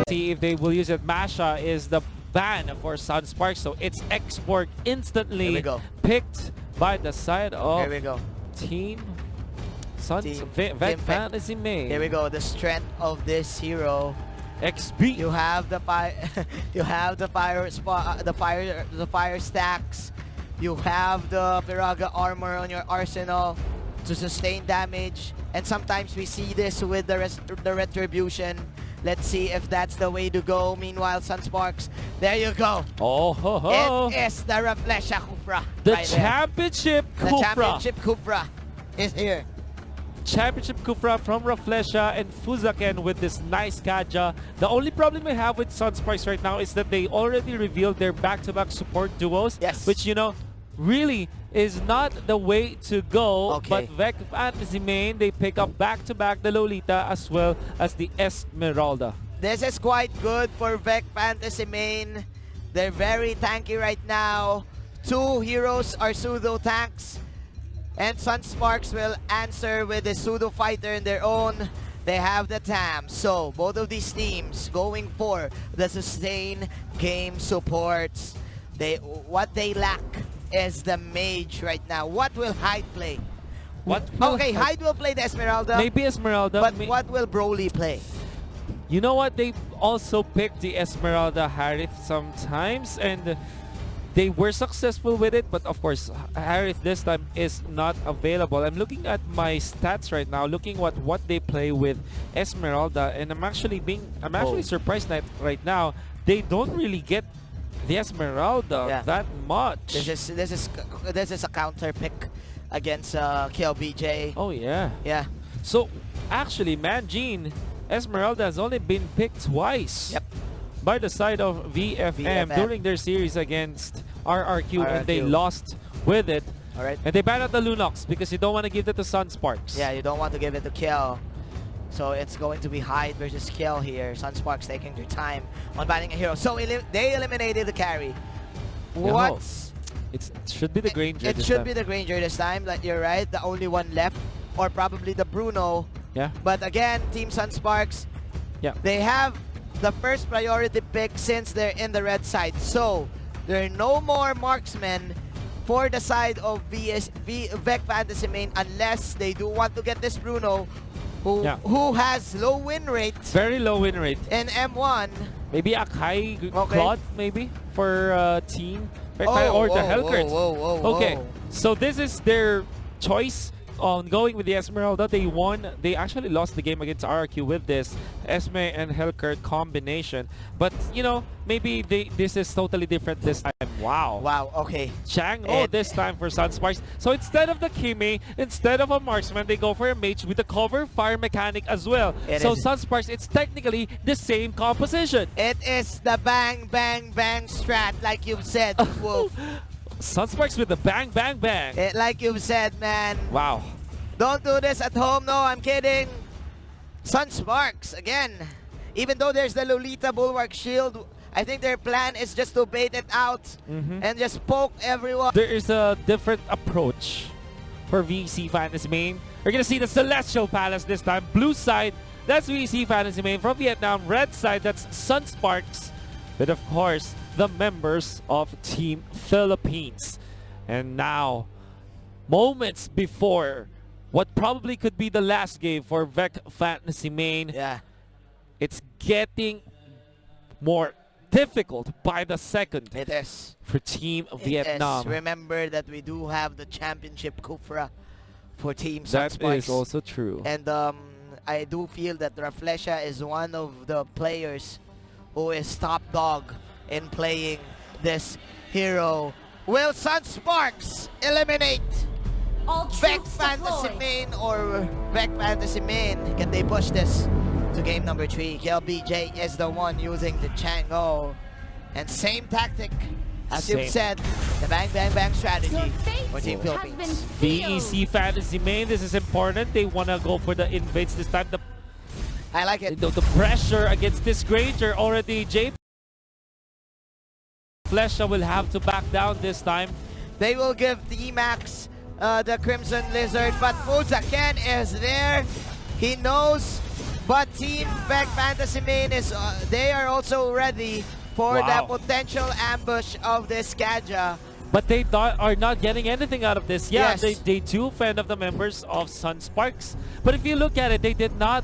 See if they will use it. Masha is the ban for Sunsparks, so it's export instantly picked by the side of Team Vec Fantasy Main. Here we go. The strength of this hero. XB. You have the you have the fire stacks. You have the Piraga armor on your arsenal to sustain damage, and sometimes we see this with the retribution. Let's see if that's the way to go. Meanwhile, Sunsparks, there you go. Oh, ho, ho. It is the Rafflesia Khufra. The championship Khufra. The championship Khufra is here. Championship Khufra from Rafflesia and Fuzaken with this nice Kaja. The only problem I have with Sunsparks right now is that they already revealed their back-to-back support duos. Yes. Which, you know, really is not the way to go. Okay. But Vec Fantasy Main, they pick up back-to-back the Lolita as well as the Esmeralda. This is quite good for Vec Fantasy Main. They're very tanky right now. Two heroes are pseudo tanks, and Sunsparks will answer with a pseudo fighter in their own. They have the TAM. So both of these teams going for the sustain game supports. What they lack is the mage right now. What will Hyde play? Okay, Hyde will play the Esmeralda. Maybe Esmeralda. But what will Broly play? You know what? They also picked the Esmeralda Harith sometimes, and they were successful with it, but of course, Harith this time is not available. I'm looking at my stats right now, looking at what they play with Esmeralda, and I'm actually surprised that right now they don't really get the Esmeralda that much. This is a counter pick against KLBJ. Oh yeah. Yeah. So actually, Manjin, Esmeralda has only been picked twice. Yep. By the side of VFM during their series against RRQ, and they lost with it. All right. And they banned out the Lunox because you don't want to give it to Sunsparks. Yeah, you don't want to give it to Kill. So it's going to be Hyde versus Kill here. Sunsparks taking their time on banning a hero. So they eliminated the carry. It should be the Granger. It should be the Granger this time. Like, you're right. The only one left, or probably the Bruno. Yeah. But again, Team Sunsparks, they have the first priority pick since they're in the red side. So there are no more marksmen for the side of Vec Fantasy Main unless they do want to get this Bruno who has low win rate. Very low win rate. In M1. Maybe Akai Claude maybe for team. Or the Hellcurt. Okay, so this is their choice on going with the Esmeralda. They won. They actually lost the game against RRQ with this Esme and Hellcurt combination. But, you know, maybe this is totally different this time. Wow. Wow, okay. Chang this time for Sunsparks. So instead of the Kimi, instead of a marksman, they go for a mage with a cover fire mechanic as well. So Sunsparks, it's technically the same composition. It is the bang, bang, bang strat, like you've said, Wolf. Sunsparks with the bang, bang, bang. Like you've said, man. Wow. Don't do this at home. No, I'm kidding. Sunsparks, again. Even though there's the Lolita Bulwark Shield, I think their plan is just to bait it out and just poke everyone. There is a different approach for VC Fantasy Main. We're going to see the Celestial Palace this time. Blue side, that's VC Fantasy Main. From Vietnam, red side, that's Sunsparks. But of course, the members of Team Philippines. And now, moments before what probably could be the last game for Vec Fantasy Main, it's getting more difficult by the second. It is. For Team Vietnam. Remember that we do have the championship Khufra for Team Sunsparks. That is also true. And I do feel that Rafflesia is one of the players who is top dog in playing this hero. Will Sunsparks eliminate Vec Fantasy Main or Vec Fantasy Main? Can they push this to game number 3? KLBJ is the one using the Chango. And same tactic as you've said, the bang bang bang strategy for Team Philippines. VEC Fantasy Main, this is important. They want to go for the invades this time. I like it. The pressure against this Granger already. Rafflesia will have to back down this time. They will give D-Max the Crimson Lizard, but Fuzaken is there. He knows, but Team Vec Fantasy Main is, they are also ready for the potential ambush of this Kaja. But they are not getting anything out of this. Yeah, Yes. they do fend off the members of Sunsparks. But if you look at it, they did not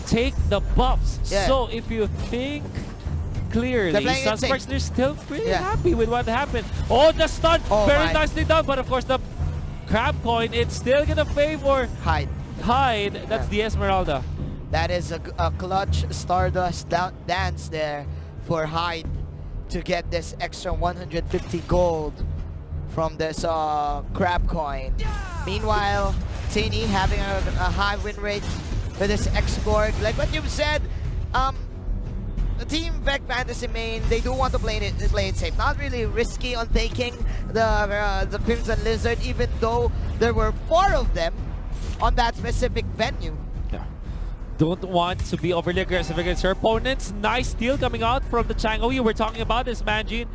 take the buffs. Yeah. So if you think clearly, playing it Sunsparks, safe. they're still pretty Yeah. happy with what happened. Oh, the stun! Oh Very my. nicely done. But of course, the crab coin, it's still gonna favor Hyde. Hyde. That's the Esmeralda. That is a clutch Stardust dance there for Hyde to get this extra 150 gold from this crab coin. Meanwhile, Tini having a high win rate with this export. Like what you've said, the Team Vec Fantasy Main, they do want to play it safe. Not really risky on taking the Crimson Lizard, even though there were 4 of them on that specific venue. Yeah. Don't want to be overly aggressive against your opponents. Nice steal coming out from the Chango. You were talking about this, Manjin.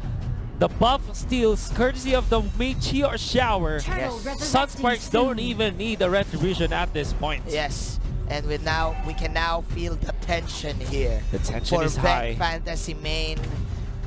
The buff steals courtesy of the Meteor Shower. Yes. Sunsparks don't even need a retribution at this point. Yes, and we can now feel the tension here. The tension for is Vec high. Fantasy Main,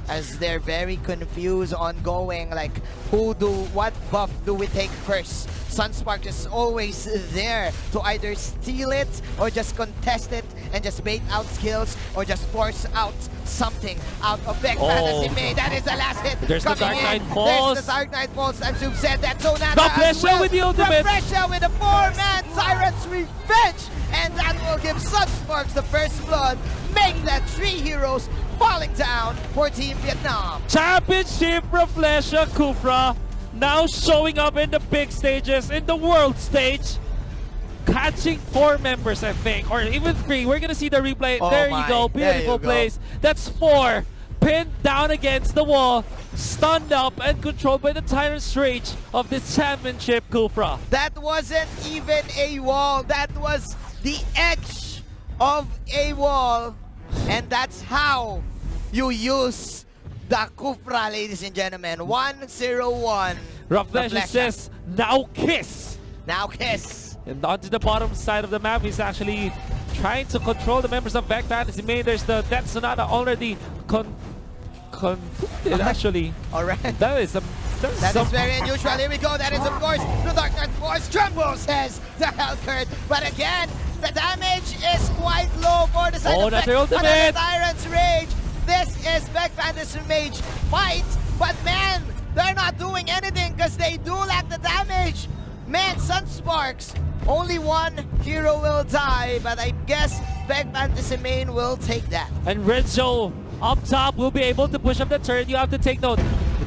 as they're very confused on going like what buff do we take first? Sunspark is always there to either steal it or just contest it and just bait out skills or just force out something out of Vec Fantasy Main. That is the last hit. There's the coming Dark Knight in. Pulse. There's the Dark Knight Pulse, as you've said. That's so natural. Rafflesia with the ultimate. Rafflesia with a 4-man Siren's Revenge. And that will give Sunsparks the first blood, make that 3 heroes falling down for Team Vietnam. Championship Rafflesia Khufra now showing up in the big stages, in the world stage. Catching 4 members, I think, or even 3. We're gonna see the replay. Oh there my. you go, There beautiful you go. plays. That's 4. Pinned down against the wall, stunned up and controlled by the Tyrant's Rage of this championship Khufra. That wasn't even a wall. That was the edge of a wall. And that's how you use the Khufra, ladies and gentlemen. 1-0-1. Rafflesia says, now kiss! Now kiss. And onto the bottom side of the map, he's actually trying to control the members of Vec Fantasy Main. There's the Death Sonata already concluded, actually. Alright. That is That is very unusual. Here we go. That is, of course, the Dark Knight Force Tremble, says the Hellcurt. But again, the damage is quite low for the side of that's Vec. the ultimate. Another Tyrant's Rage. This is Vec Fantasy Mage fight. But man, they're not doing anything because they do lack the damage. Man, Sunsparks, only 1 hero will die. But I guess Vec Fantasy Main will take that. And Renzo up top will be able to push up the turret. You have to take note.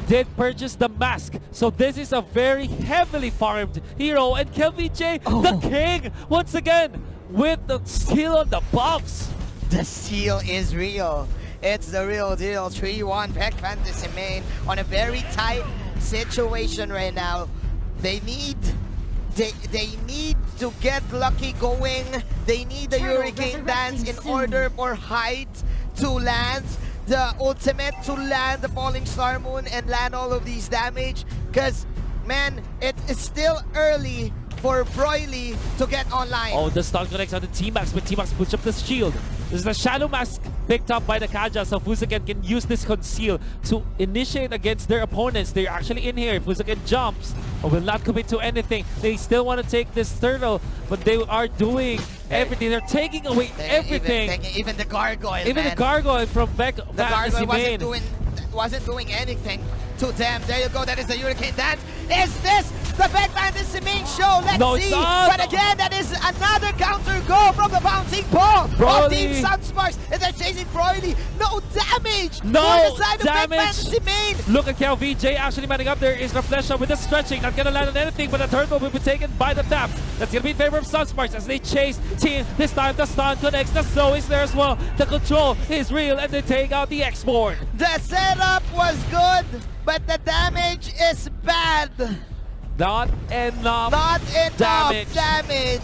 Did purchase the mask. So this is a very heavily farmed hero. And Kelvin J, the king, once again, with the steal on the buffs. The steal is real. It's the real deal. 3-1 Vec Fantasy Main on a very tight situation right now. They need to get lucky going. They need the Hurricane Dance in order for Hyde to land the ultimate, to land the Falling Star Moon and land all of these damage. Because, man, it is still early for Broily to get online. Oh, the stun connects on the T-Max, but T-Max puts up the shield. This is the Shadow Mask picked up by the Kaja, so Fuzaken can use this conceal to initiate against their opponents. They're actually in here. Fuzaken jumps, but will not commit to anything. They still want to take this turtle, but they are doing everything. They're taking away everything. Even the gargoyle, Even the gargoyle from Vec Fantasy Main. Wasn't doing anything to them. There you go. That is the Hurricane Dance. Is this the Vec Fantasy Main show? Let's No, it's see. not. But again, that is another counter goal from the bouncing ball of Team Sunsparks. And they're chasing Broily. No damage. No for the side damage. Of Vec Fantasy Main. Look at Cal VJ actually manning up. There is Rafflesia with the stretching. Not gonna land on anything, but the turtle will be taken by the taps. That's gonna be in favor of Sunsparks as they chase Team. This time the stun connects. The slow is there as well. The control is real and they take out the export. The setup was good, but the damage is bad. Not enough. Not enough damage.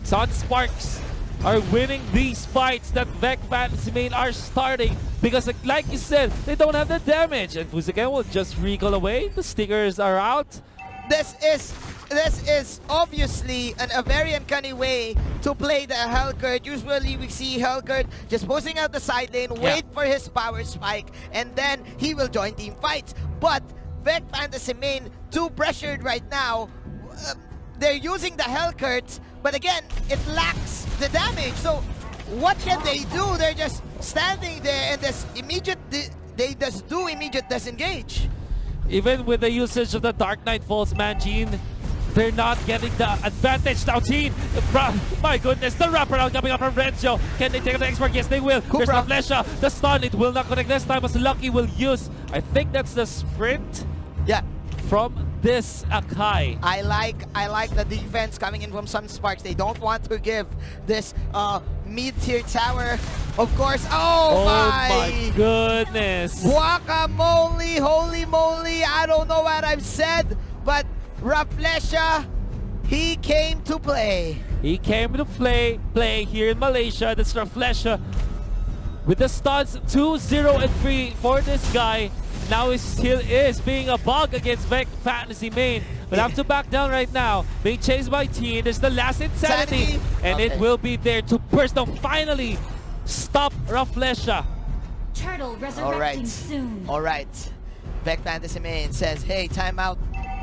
Sunsparks are winning these fights that Vec Fantasy Main are starting because, like you said, they don't have the damage. And Fuzaken will just recall away. The stickers are out. this is obviously a very uncanny way to play the Hellcurt. Usually we see Hellcurt just posting out the side lane, wait for his power spike, and then he will join team fights. But Vec Fantasy main too pressured right now. They're using the Hellcurt, but again, it lacks the damage. So what can they do? They're just standing there and they just do immediate disengage. Even with the usage of the Dark Knight Falls Mangine, they're not getting the advantage now, team. My goodness, the wraparound coming up from Renzo. Can they take the expert? Yes, they will. There's Khufra. Rafflesia. The stun, it will not connect this time as Lucky will use. I think that's the sprint Yeah. from this Akai. I like the defense coming in from Sunsparks. They don't want to give this mid-tier tower, of course. Oh my goodness. Guacamole, holy moly. I don't know what I've said, but Rafflesia, he came to play. He came to play here in Malaysia. That's Rafflesia with the stuns 2, 0, and 3 for this guy. Now he still is being a bug against Vec Fantasy main. But have to back down right now. Being chased by Teen. There's the last insanity. And it will be there to burst down. Finally stop Rafflesia. Turtle resurrecting soon. Alright. Vec Fantasy main says, hey, time out.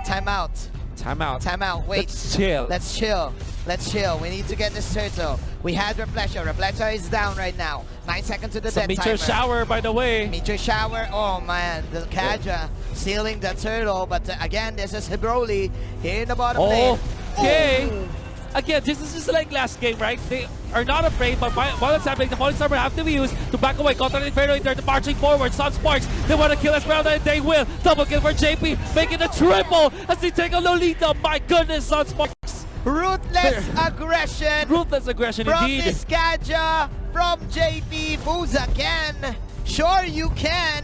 Time out. Time out. Time out. Wait. Let's chill. Let's chill. Let's chill. We need to get this turtle. We had Rafflesia. Rafflesia is down right now. 9 seconds to the dead Meteor timer. shower, by the way. Meteor shower. Oh man, the Kaja sealing the turtle. But again, this is Hibroli here in the bottom lane. Okay. Ooh. Again, this is just like last game, right? They are not afraid, but while it's happening, the Falling Summer have to be used to back away. Contra Inferno, they're marching forward. Sunsparks, they want to kill Esmeralda, and they will. Double kill for JP, making a triple as they take a Lolita. My goodness, Sunsparks. Ruthless aggression. Ruthless aggression from indeed. This Kaja, from JP, moves again. Sure you can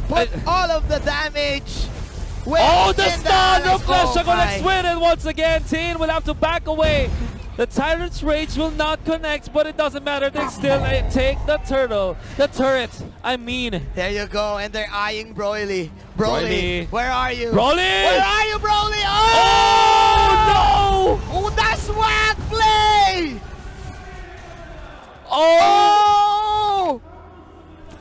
put all of the damage. Oh, the stun! Rafflesia gonna my. win it once again. Teen will have to back away. The Tyrant's Rage will not connect, but it doesn't matter. They still take the turtle. The turret, I mean. There you go, and they're eyeing Broly. Broly. Where are you? Broly! Where are you, Broly? Oh, no! Oh, that's swag play! Oh!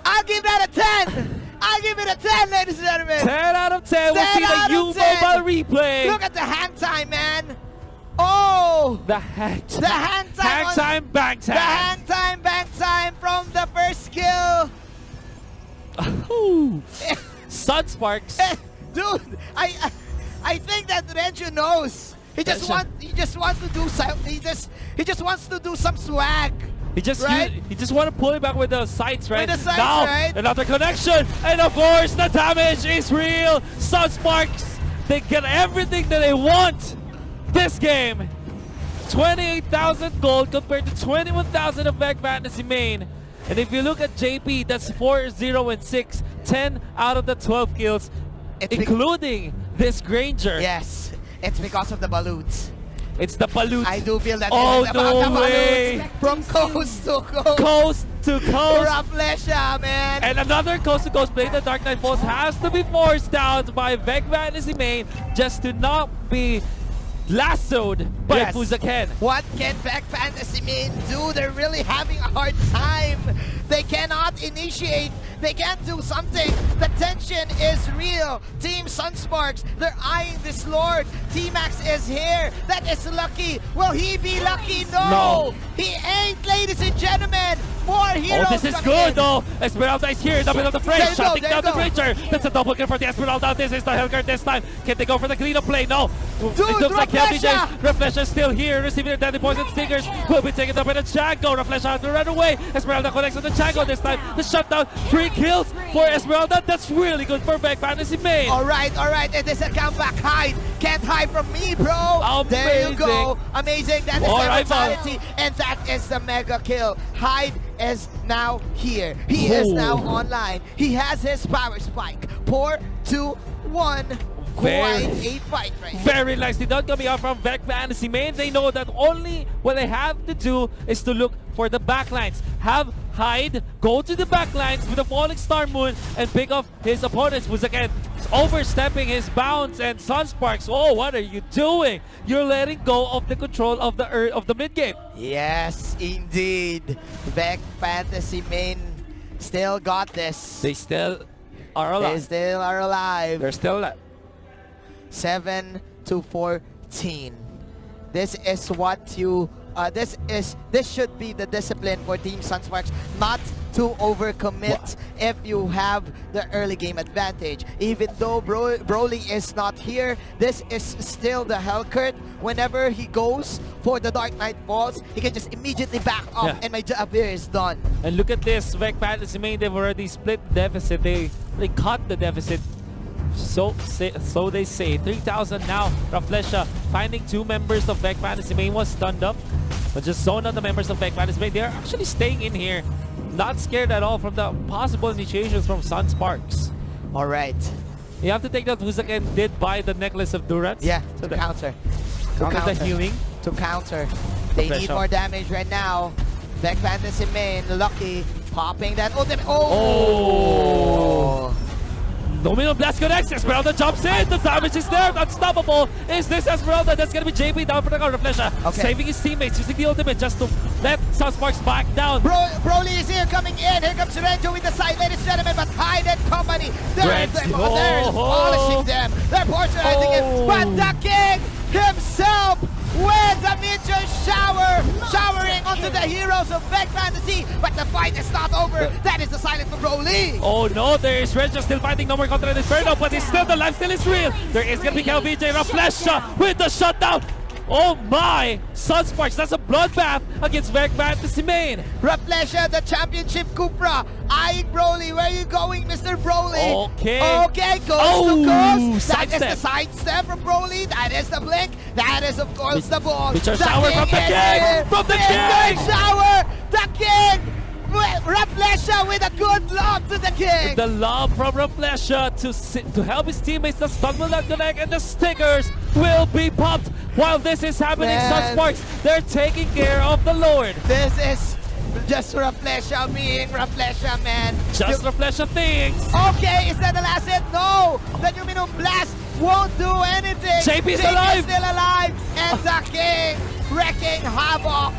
I'll give that a 10! I'll give it a 10, ladies and gentlemen! 10 out of 10. We'll see the U-Mobile replay. Look at the hang time, man! Oh! The hang time. The hang time! Hang time, bang time. The hang time, bang time from the first skill! Ooh. Sunsparks. Dude, I think that Renju knows. He just wants to do some swag. He just right? he just want to pull it back with the sights, right? With the sights, now, right? another connection, and of course the damage is real. Sunsparks, they get everything that they want this game. 28,000 gold compared to 21,000 of Vec Fantasy main. And if you look at JP, that's 4, 0, and 6. 10 out of the 12 kills, including this Granger. Yes, it's because of the balloons. It's the balut. I do feel that Oh, it's about no the way. balloons from coast to coast. Coast to coast. Rafflesia, man. And another coast to coast play. The Dark Knight Falls has to be forced out by Vec Fantasy main just to not be lassoed by Fuzaken. What can Vec Fantasy main do? They're really having a hard time. They cannot initiate. They can't do something. The tension is real. Team Sunsparks, they're eyeing this Lord. T-Max is here. That is Lucky. Will he be lucky? No. He ain't, ladies and gentlemen. More heroes. Oh, this is good though. Esmeralda is here in the middle of the frame, shutting down the creature. That's a double kill for the Esmeralda. This is the Hellcurt this time. Can they go for the cleanup play? No. Dude, it looks like Rafflesia! Rafflesia is still here, receiving the deadly poison stickers. Will be taken up by the Django. Rafflesia has to run away. Esmeralda connects with the Django this time. The shutdown. 3 kills for Esmeralda. That's really good for Vec Fantasy main. All right. It is a comeback hide. Can't hide from me, bro. Amazing. There you go. Amazing. That is All the right, mentality. And that is the mega kill. Hyde is now here. He is now online. He has his power spike. 4, 2, 1. Quite a fight right now. Very nicely done coming out from Vec Fantasy main. They know that only what they have to do is to look for the backlines. Have hide, go to the back lines with a falling star moon, and pick off his opponents, who's again overstepping his bounds. And Sunsparks, oh, what are you doing? You're letting go of the control of the mid game. Yes, indeed. Vec Fantasy main still got this. They still are alive. They still are alive. They're still alive. 7-14. This is what you. This should be the discipline for Team Sunsparks, not to overcommit if you have the early game advantage. Even though Broly is not here, this is still the Hellcurt. Whenever he goes for the Dark Knight Falls, he can just immediately back up and my job here is done. And look at this, Vec Fantasy main, they've already split deficit. They cut the deficit. So they say. 3,000 now. Rafflesia finding 2 members of Vec Fantasy main was stunned up. But just zone out the members of Vec Fantasy main. They're actually staying in here. Not scared at all from the possible initiations from Sunsparks. Alright. You have to take that who's again did buy the necklace of Durance. Yeah, to counter. Look at the healing. To counter. They need more damage right now. Vec Fantasy main, Lucky, popping that ultimate. Oh! Domino Blast connects, Esmeralda jumps in, the damage is there, unstoppable. Is this Esmeralda? That's gonna be JP down for the counter. Rafflesia saving his teammates, using the ultimate just to let Sunsparks back down. Broly is here, coming in. Here comes Renjo with the side, ladies and gentlemen, but Hyde and company. They're polishing them. They're portionizing him. But the king himself with a meteor shower, showering onto the heroes of Vec Fantasy. But the fight is not over. That is the silence for Broly. Oh no, there is Renjo still fighting. No more contra Inferno, but it's still, the life still is real. There is gonna be KLVJ. Rafflesia with the shutdown. Oh my! Sunsparks, that's a bloodbath against Vec Fantasy main. Rafflesia, the championship Khufra, eyeing Broly. Where are you going, Mr. Broly? Okay. Okay, goes to Ghost. That is sidestep. the sidestep from Broly. That is the blink. That is, of course, the ball. Meteor shower from the king! From the king! Shower! The king! Rafflesia with a good lob to the king! The lob from Rafflesia to help his teammates. The stun will not connect and the stickers will be popped. While this is happening, Sunsparks, they're taking care of the Lord. This is just Rafflesia being Rafflesia, man. Just Rafflesia things. Okay, is that the last hit? No! The Domino Blast won't do anything. JP's alive! still alive! And the king wrecking havoc.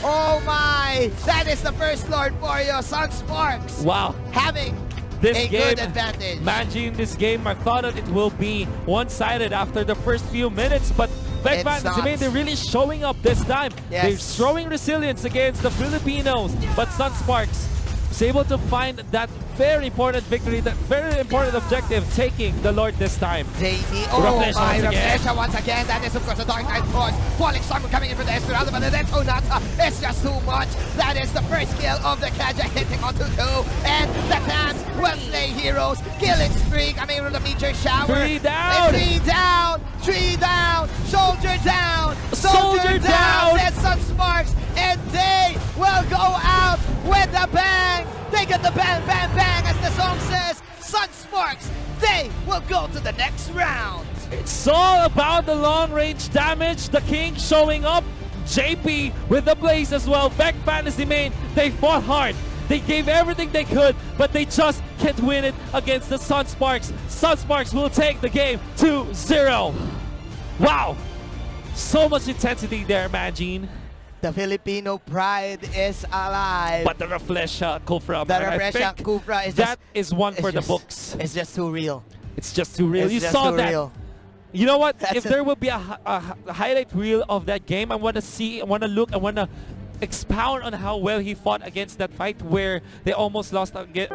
Oh my! That is the first Lord for you, Sunsparks. Wow. Having This a game, good advantage. managing this game, I thought that it will be one-sided after the first few minutes, but Vec Fantasy main, they're really showing up this time. Yes. They're showing resilience against the Filipinos, but Sunsparks was able to find that very important victory, that very important objective, taking the Lord this time. JD, oh Rafflesia my, once again. Rafflesia once again. That is, of course, a Dark Knight Force. Falling Storm coming in for the Esmeralda, but the Detonata is just too much. That is the first kill of the Kaja, hitting onto 2. And the Clans will slay heroes. Killing streak coming in with the meteor shower. 3 down! 3 down! 3 down! Soldier down! Soldier down! Says Sunsparks, and they will go out with a bang! They get the bang, bang, bang, as the song says. Sunsparks, they will go to the next round. It's all about the long-range damage. The King showing up. JP with the blaze as well. Vec Fantasy main, they fought hard. They gave everything they could, but they just can't win it against the Sunsparks. Sunsparks will take the game 2-0. Wow. So much intensity there, Magine. The Filipino pride is alive. But the Rafflesia Khufra, the Rafflesia Khufra is that is one for the books. It's just too real. It's just too real. It's You just saw too that. real. You know what? That's if there will be a highlight reel of that game, I want to see, I want to look, I want to expound on how well he fought against that fight where they almost lost again.